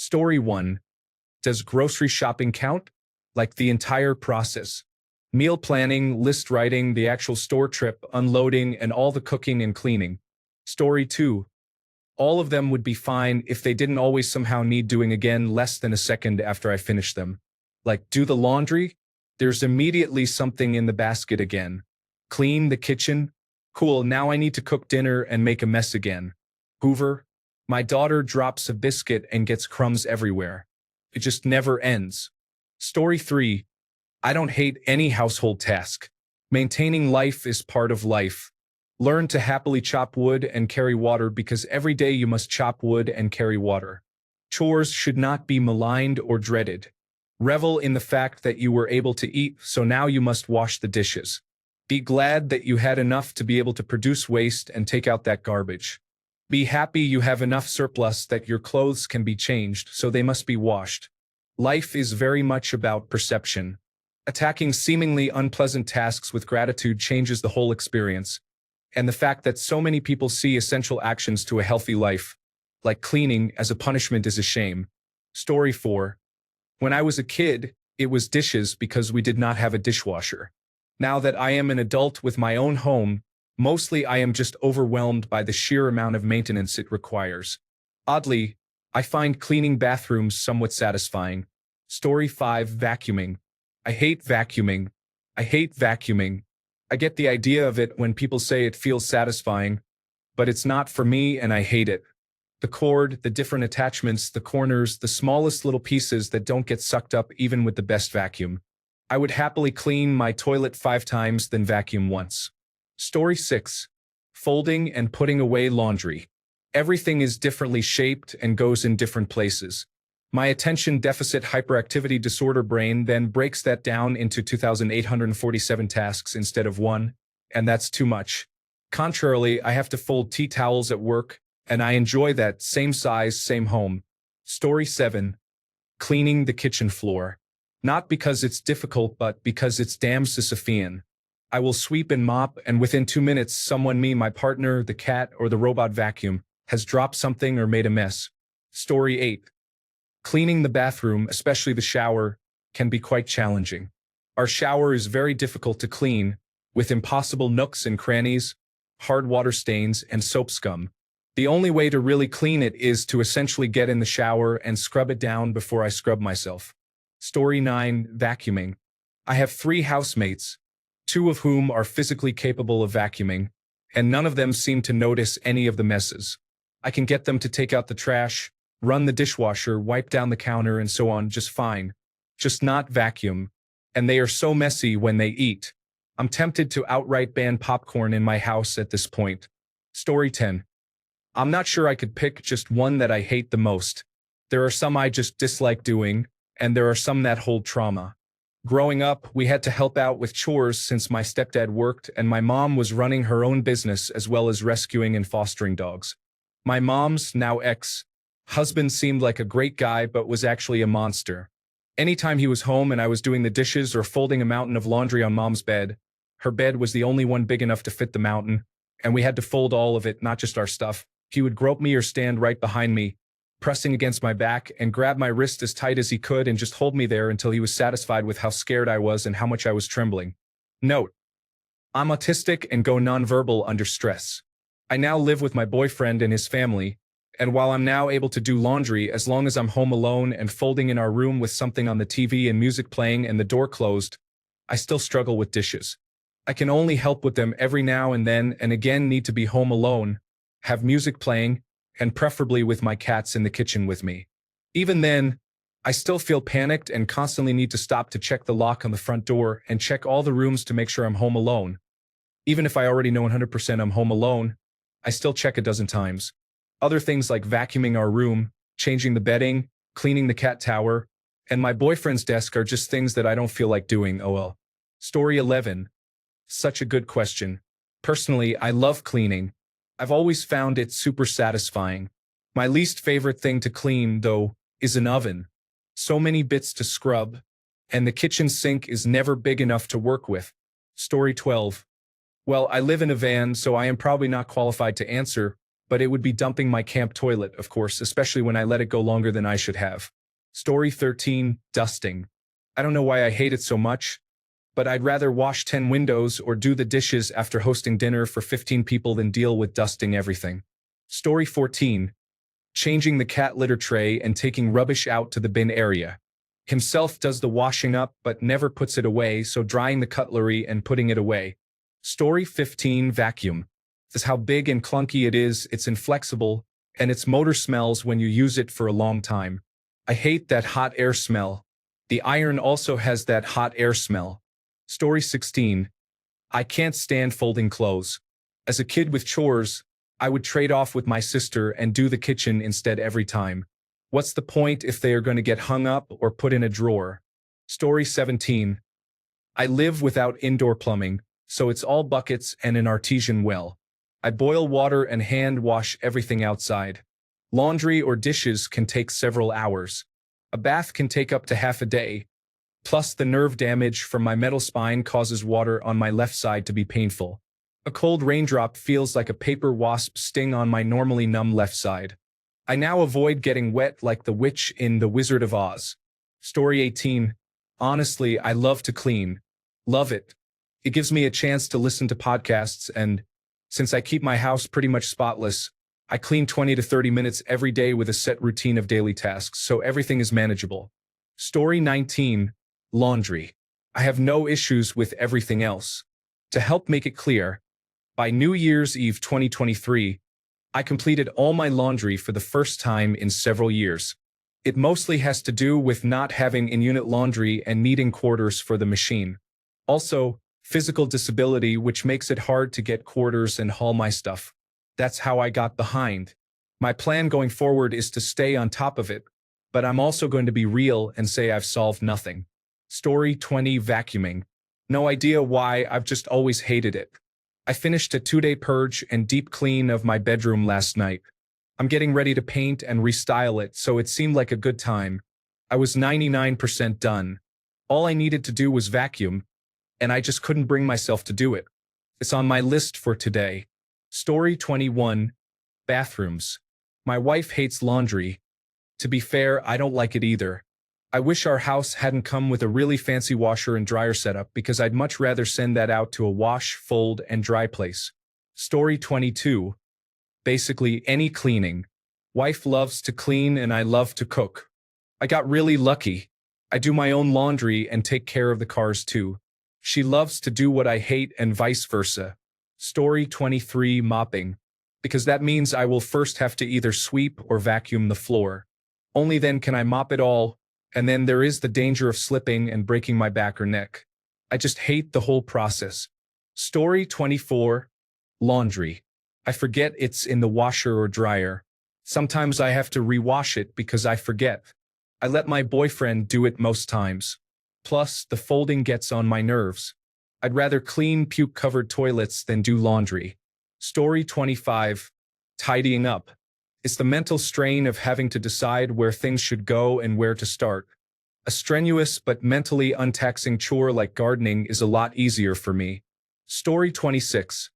Story 1. Does grocery shopping count? Like the entire process. Meal planning, list writing, the actual store trip, unloading, and all the cooking and cleaning. Story 2. All of them would be fine if they didn't always somehow need doing again less than a second after I finish them. Like do the laundry? There's immediately something in the basket again. Clean the kitchen? Cool, now I need to cook dinner and make a mess again. Hoover? My daughter drops a biscuit and gets crumbs everywhere. It just never ends. Story 3. I don't hate any household task. Maintaining life is part of life. Learn to happily chop wood and carry water because every day you must chop wood and carry water. Chores should not be maligned or dreaded. Revel in the fact that you were able to eat, so now you must wash the dishes. Be glad that you had enough to be able to produce waste and take out that garbage. Be happy you have enough surplus that your clothes can be changed, so they must be washed. Life is very much about perception. Attacking seemingly unpleasant tasks with gratitude changes the whole experience. And the fact that so many people see essential actions to a healthy life, like cleaning, as a punishment is a shame. Story 4. When I was a kid, it was dishes because we did not have a dishwasher. Now that I am an adult with my own home, mostly I am just overwhelmed by the sheer amount of maintenance it requires. Oddly, I find cleaning bathrooms somewhat satisfying. Story 5. Vacuuming. I hate vacuuming. I hate vacuuming. I get the idea of it when people say it feels satisfying, but it's not for me and I hate it. The cord, the different attachments, the corners, the smallest little pieces that don't get sucked up even with the best vacuum. I would happily clean my toilet 5 times than vacuum once. Story 6. Folding and putting away laundry. Everything is differently shaped and goes in different places. My attention deficit hyperactivity disorder brain then breaks that down into 2,847 tasks instead of one, and that's too much. Contrarily, I have to fold tea towels at work, and I enjoy that same size, same home. Story 7. Cleaning the kitchen floor. Not because it's difficult, but because it's damn Sisyphean. I will sweep and mop, and within 2 minutes, someone, me, my partner, the cat, or the robot vacuum, has dropped something or made a mess. Story 8. Cleaning the bathroom, especially the shower, can be quite challenging. Our shower is very difficult to clean, with impossible nooks and crannies, hard water stains, and soap scum. The only way to really clean it is to essentially get in the shower and scrub it down before I scrub myself. Story 9. Vacuuming. I have 3 housemates, 2 of whom are physically capable of vacuuming, and none of them seem to notice any of the messes. I can get them to take out the trash, run the dishwasher, wipe down the counter, and so on just fine. Just not vacuum. And they are so messy when they eat. I'm tempted to outright ban popcorn in my house at this point. Story 10. I'm not sure I could pick just one that I hate the most. There are some I just dislike doing, and there are some that hold trauma. Growing up, we had to help out with chores since my stepdad worked and my mom was running her own business as well as rescuing and fostering dogs. My mom's, now ex-husband, seemed like a great guy but was actually a monster. Anytime he was home and I was doing the dishes or folding a mountain of laundry on mom's bed, her bed was the only one big enough to fit the mountain, and we had to fold all of it, not just our stuff. He would grope me or stand right behind me, pressing against my back, and grab my wrist as tight as he could and just hold me there until he was satisfied with how scared I was and how much I was trembling. Note: I'm autistic and go nonverbal under stress. I now live with my boyfriend and his family, and while I'm now able to do laundry as long as I'm home alone and folding in our room with something on the TV and music playing and the door closed, I still struggle with dishes. I can only help with them every now and then and again need to be home alone, have music playing, and preferably with my cats in the kitchen with me. Even then, I still feel panicked and constantly need to stop to check the lock on the front door and check all the rooms to make sure I'm home alone. Even if I already know 100% I'm home alone, I still check a dozen times. Other things like vacuuming our room, changing the bedding, cleaning the cat tower, and my boyfriend's desk are just things that I don't feel like doing. OL. Story 11. Such a good question. Personally, I love cleaning. I've always found it super satisfying. My least favorite thing to clean, though, is an oven. So many bits to scrub, and the kitchen sink is never big enough to work with. Story 12. Well, I live in a van, so I am probably not qualified to answer, but it would be dumping my camp toilet, of course, especially when I let it go longer than I should have. Story 13, dusting. I don't know why I hate it so much, but I'd rather wash 10 windows or do the dishes after hosting dinner for 15 people than deal with dusting everything. Story 14, changing the cat litter tray and taking rubbish out to the bin area. Himself does the washing up but never puts it away, so drying the cutlery and putting it away. Story 15, vacuum. This is how big and clunky it is, it's inflexible, and its motor smells when you use it for a long time. I hate that hot air smell. The iron also has that hot air smell. Story 16. I can't stand folding clothes. As a kid with chores, I would trade off with my sister and do the kitchen instead every time. What's the point if they are going to get hung up or put in a drawer? Story 17. I live without indoor plumbing, so it's all buckets and an artesian well. I boil water and hand wash everything outside. Laundry or dishes can take several hours. A bath can take up to half a day. Plus, the nerve damage from my metal spine causes water on my left side to be painful. A cold raindrop feels like a paper wasp sting on my normally numb left side. I now avoid getting wet like the witch in The Wizard of Oz. Story 18. Honestly, I love to clean. Love it. It gives me a chance to listen to podcasts, and since I keep my house pretty much spotless, I clean 20 to 30 minutes every day with a set routine of daily tasks, so everything is manageable. Story 19. Laundry. I have no issues with everything else. To help make it clear, by New Year's Eve 2023, I completed all my laundry for the first time in several years. It mostly has to do with not having in-unit laundry and needing quarters for the machine. Also, physical disability, which makes it hard to get quarters and haul my stuff. That's how I got behind. My plan going forward is to stay on top of it, but I'm also going to be real and say I've solved nothing. Story 20, vacuuming. No idea why, I've just always hated it. I finished a 2-day purge and deep clean of my bedroom last night. I'm getting ready to paint and restyle it, so it seemed like a good time. I was 99% done. All I needed to do was vacuum, and I just couldn't bring myself to do it. It's on my list for today. Story 21, bathrooms. My wife hates laundry. To be fair, I don't like it either. I wish our house hadn't come with a really fancy washer and dryer setup because I'd much rather send that out to a wash, fold, and dry place. Story 22. Basically any cleaning. Wife loves to clean and I love to cook. I got really lucky. I do my own laundry and take care of the cars too. She loves to do what I hate and vice versa. Story 23, mopping. Because that means I will first have to either sweep or vacuum the floor. Only then can I mop it all, and then there is the danger of slipping and breaking my back or neck. I just hate the whole process. Story 24, laundry. I forget it's in the washer or dryer. Sometimes I have to rewash it because I forget. I let my boyfriend do it most times. Plus, the folding gets on my nerves. I'd rather clean puke-covered toilets than do laundry. Story 25, tidying up. It's the mental strain of having to decide where things should go and where to start. A strenuous but mentally untaxing chore like gardening is a lot easier for me. Story 26.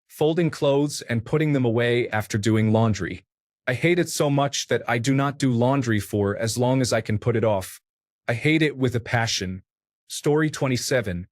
Folding clothes and putting them away after doing laundry. I hate it so much that I do not do laundry for as long as I can put it off. I hate it with a passion. Story 27.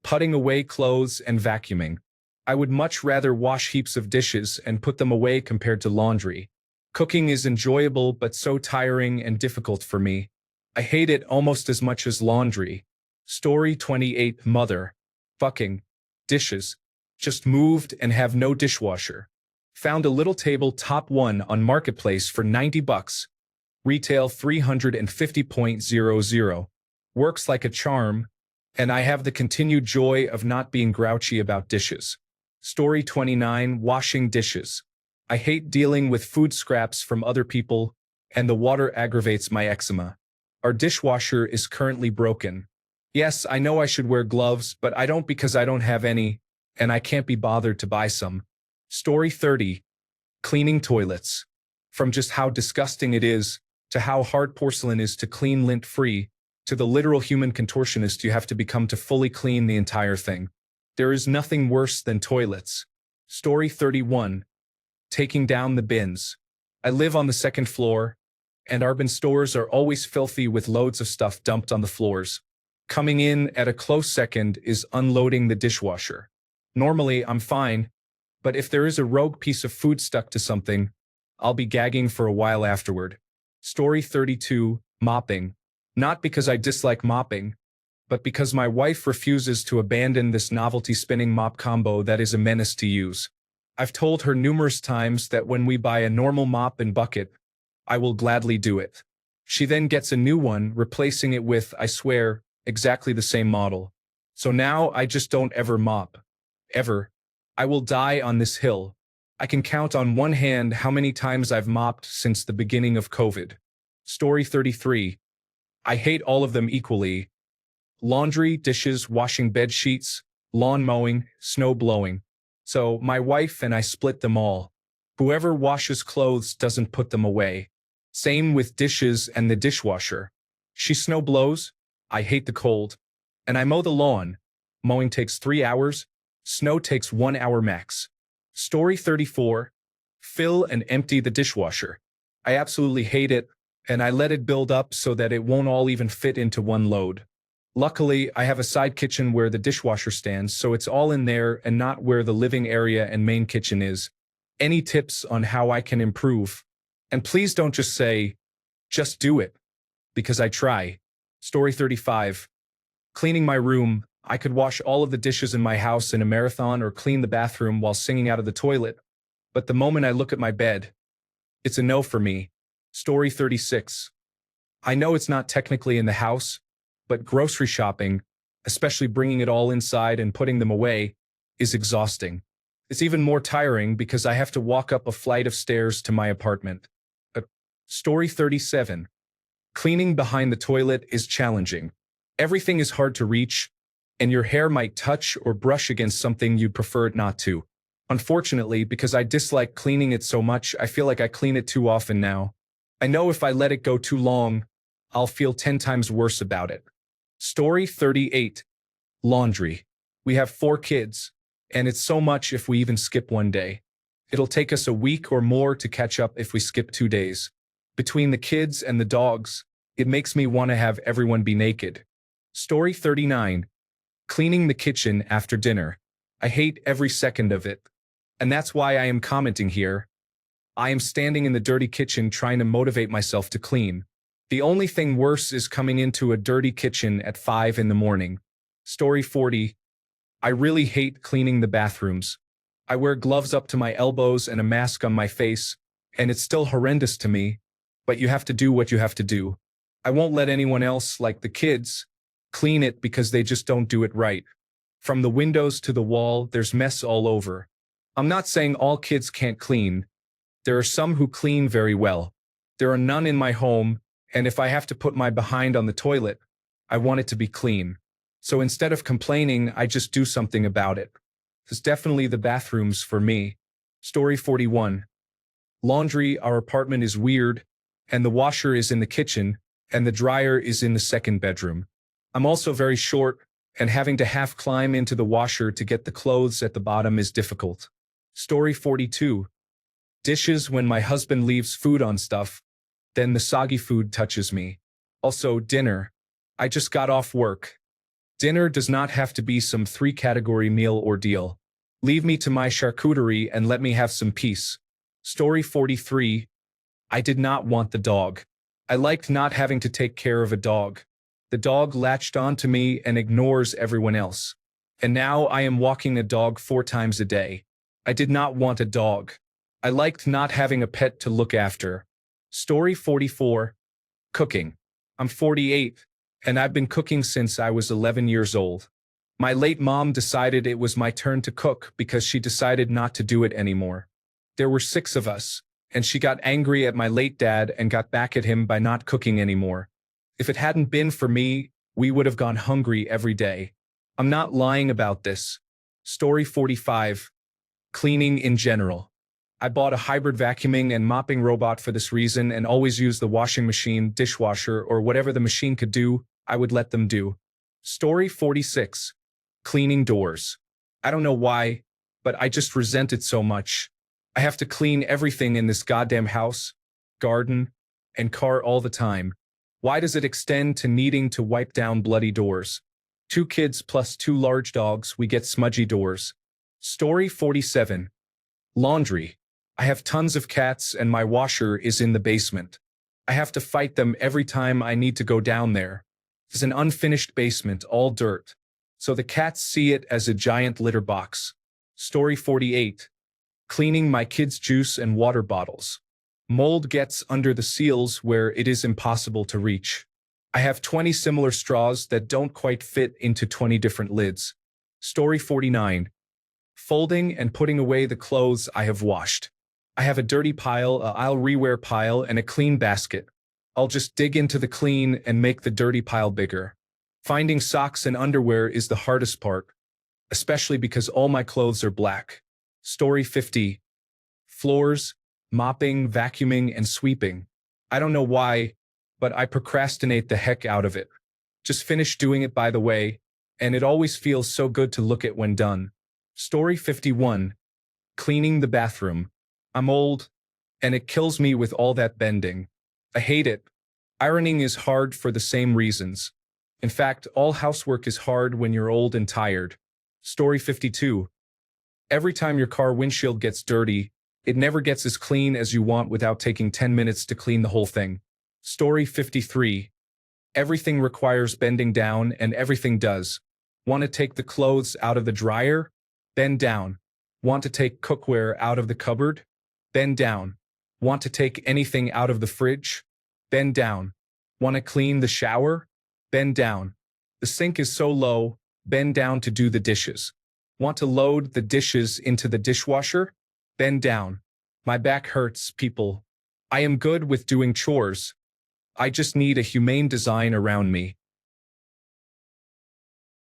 Putting away clothes and vacuuming. I would much rather wash heaps of dishes and put them away compared to laundry. Cooking is enjoyable but so tiring and difficult for me. I hate it almost as much as laundry. Story 28, mother. Fucking. Dishes. Just moved and have no dishwasher. Found a little table top 1 on Marketplace for $90. Retail $350.00. Works like a charm, and I have the continued joy of not being grouchy about dishes. Story 29, washing dishes. I hate dealing with food scraps from other people, and the water aggravates my eczema. Our dishwasher is currently broken. Yes, I know I should wear gloves, but I don't because I don't have any, and I can't be bothered to buy some. Story 30, cleaning toilets. From just how disgusting it is, to how hard porcelain is to clean lint-free, to the literal human contortionist you have to become to fully clean the entire thing. There is nothing worse than toilets. Story 31. taking down the bins. I live on the second floor, and our bin stores are always filthy with loads of stuff dumped on the floors. Coming in at a close second is unloading the dishwasher. Normally, I'm fine, but if there is a rogue piece of food stuck to something, I'll be gagging for a while afterward. Story 32, mopping. Not because I dislike mopping, but because my wife refuses to abandon this novelty spinning mop combo that is a menace to use. I've told her numerous times that when we buy a normal mop and bucket, I will gladly do it. She then gets a new one, replacing it with, I swear, exactly the same model. So now I just don't ever mop. Ever. I will die on this hill. I can count on one hand how many times I've mopped since the beginning of COVID. Story 33. I hate all of them equally. Laundry, dishes, washing bed sheets, lawn mowing, snow blowing. So my wife and I split them all. Whoever washes clothes doesn't put them away. Same with dishes and the dishwasher. She snow blows, I hate the cold, and I mow the lawn. Mowing takes 3 hours, snow takes 1 hour max. Story 34. Fill and empty the dishwasher. I absolutely hate it, and I let it build up so that it won't all even fit into one load. Luckily, I have a side kitchen where the dishwasher stands, so it's all in there and not where the living area and main kitchen is. Any tips on how I can improve? And please don't just say, just do it, because I try. Story 35. Cleaning my room. I could wash all of the dishes in my house in a marathon or clean the bathroom while singing out of the toilet. But the moment I look at my bed, it's a no for me. Story 36. I know it's not technically in the house, but grocery shopping, especially bringing it all inside and putting them away, is exhausting. It's even more tiring because I have to walk up a flight of stairs to my apartment. Story 37. Cleaning behind the toilet is challenging. Everything is hard to reach, and your hair might touch or brush against something you'd prefer it not to. Unfortunately, because I dislike cleaning it so much, I feel like I clean it too often now. I know if I let it go too long, I'll feel 10 times worse about it. Story 38. Laundry. We have 4 kids, and it's so much if we even skip one day. It'll take us a week or more to catch up if we skip 2 days. Between the kids and the dogs, it makes me want to have everyone be naked. Story 39. Cleaning the kitchen after dinner. I hate every second of it. And that's why I am commenting here. I am standing in the dirty kitchen trying to motivate myself to clean. The only thing worse is coming into a dirty kitchen at 5 in the morning. Story 40. I really hate cleaning the bathrooms. I wear gloves up to my elbows and a mask on my face, and it's still horrendous to me, but you have to do what you have to do. I won't let anyone else, like the kids, clean it because they just don't do it right. From the windows to the wall, there's mess all over. I'm not saying all kids can't clean. There are some who clean very well. There are none in my home, and if I have to put my behind on the toilet, I want it to be clean. So instead of complaining, I just do something about it. It's definitely the bathrooms for me. Story 41. Laundry. Our apartment is weird, and the washer is in the kitchen, and the dryer is in the second bedroom. I'm also very short, and having to half climb into the washer to get the clothes at the bottom is difficult. Story 42. Dishes. When my husband leaves food on stuff, then the soggy food touches me. Also, dinner. I just got off work. Dinner does not have to be some 3-category meal ordeal. Leave me to my charcuterie and let me have some peace. Story 43. I did not want the dog. I liked not having to take care of a dog. The dog latched onto me and ignores everyone else. And now I am walking a dog 4 times a day. I did not want a dog. I liked not having a pet to look after. Story 44. Cooking. I'm 48, and I've been cooking since I was 11 years old. My late mom decided it was my turn to cook because she decided not to do it anymore. There were 6 of us, and she got angry at my late dad and got back at him by not cooking anymore. If it hadn't been for me, we would have gone hungry every day. I'm not lying about this. Story 45. Cleaning in general. I bought a hybrid vacuuming and mopping robot for this reason and always use the washing machine, dishwasher, or whatever the machine could do, I would let them do. Story 46. Cleaning doors. I don't know why, but I just resent it so much. I have to clean everything in this goddamn house, garden, and car all the time. Why does it extend to needing to wipe down bloody doors? 2 kids plus 2 large dogs, we get smudgy doors. Story 47. Laundry. I have tons of cats and my washer is in the basement. I have to fight them every time I need to go down there. It's an unfinished basement, all dirt. So the cats see it as a giant litter box. Story 48. Cleaning my kids' juice and water bottles. Mold gets under the seals where it is impossible to reach. I have 20 similar straws that don't quite fit into 20 different lids. Story 49. Folding and putting away the clothes I have washed. I have a dirty pile, a I'll rewear pile, and a clean basket. I'll just dig into the clean and make the dirty pile bigger. Finding socks and underwear is the hardest part, especially because all my clothes are black. Story 50. Floors, mopping, vacuuming, and sweeping. I don't know why, but I procrastinate the heck out of it. Just finish doing it by the way, and it always feels so good to look at when done. Story 51. Cleaning the bathroom. I'm old, and it kills me with all that bending. I hate it. Ironing is hard for the same reasons. In fact, all housework is hard when you're old and tired. Story 52. Every time your car windshield gets dirty, it never gets as clean as you want without taking 10 minutes to clean the whole thing. Story 53. Everything requires bending down and everything does. Want to take the clothes out of the dryer? Bend down. Want to take cookware out of the cupboard? Bend down. Want to take anything out of the fridge? Bend down. Want to clean the shower? Bend down. The sink is so low, bend down to do the dishes. Want to load the dishes into the dishwasher? Bend down. My back hurts, people. I am good with doing chores. I just need a humane design around me.